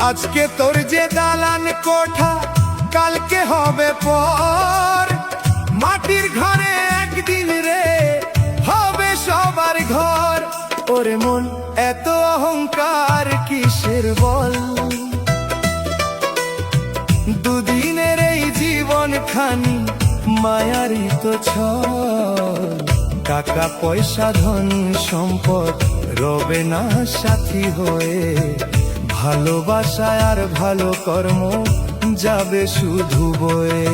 আজকে তোর যে দালান কোঠা কালকে হবে পর, মাটির ঘরে একদিন রে হবে সবার ঘর। ওরে মন এত অহংকার কিসের বল, দুদিনের এই জীবন খানি মায়ারই তো ছল। টাকা পয়সা ধন সম্পদ রবে না সাথী হয়ে, ভালোবাসা আর ভালো কর্ম যাবে শুধু বয়ে।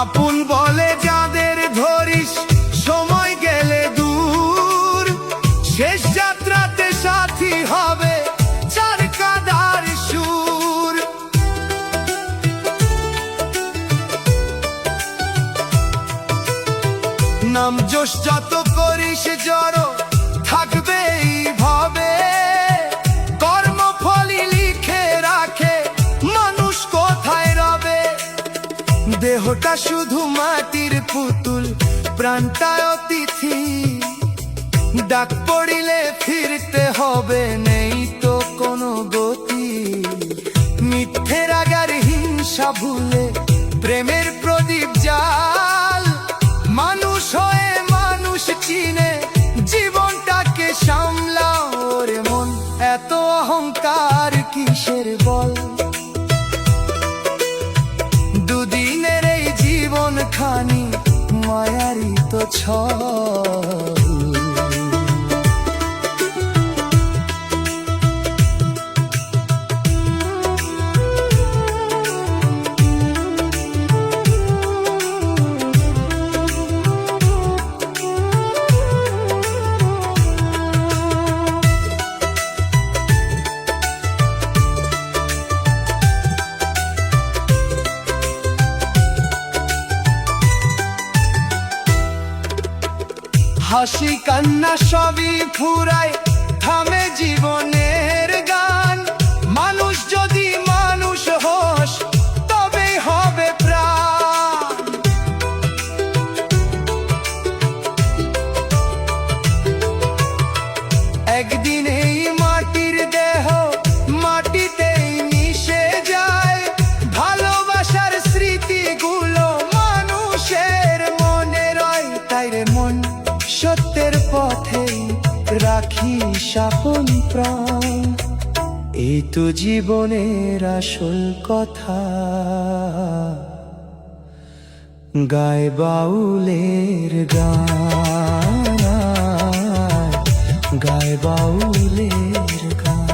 আপন বলে যাদের ধরিস সময় গেলে দূর, শেষ যাত্রাতে সাথী হবে চার কাদার সুর। নাম যশ যত করিস জড়ো থাকবে এইভাবে, কর্মফলই লিখে রাখে মানুষ কোথায় রবে। দেহটা শুধু মাটির পুতুল, প্রাণটা অতিথি, ডাক পড়িলে ফিরতে হবে নেই তো কোনো গতি। মিথ্যে রাগার হিংসা ভুলে প্রেমের প্রদীপ জাল, মানুষ হয়ে মানুষ চিনে জীবনটাকে সামলাও। ওরে মন এত অহংকার কিসের বল, দুদিনের এই জীবন খানি মায়ারই তো ছল। হাসি কান্না সবই ফুরায়, থামে জীবনের গান। মানুষ যদি মানুষ হোস তবে হবে প্রাণ। একদিন এই মাটির দেহ মাটিতেই মিশে যায়, ভালোবাসার স্মৃতিগুলো মানুষের মনে রয়। তাই রে মন সত্যের পথে রাখিস আপন প্রাণ, এই তো জীবনের আসল কথা। গায় বাউলের গান, গায় বাউলের গান।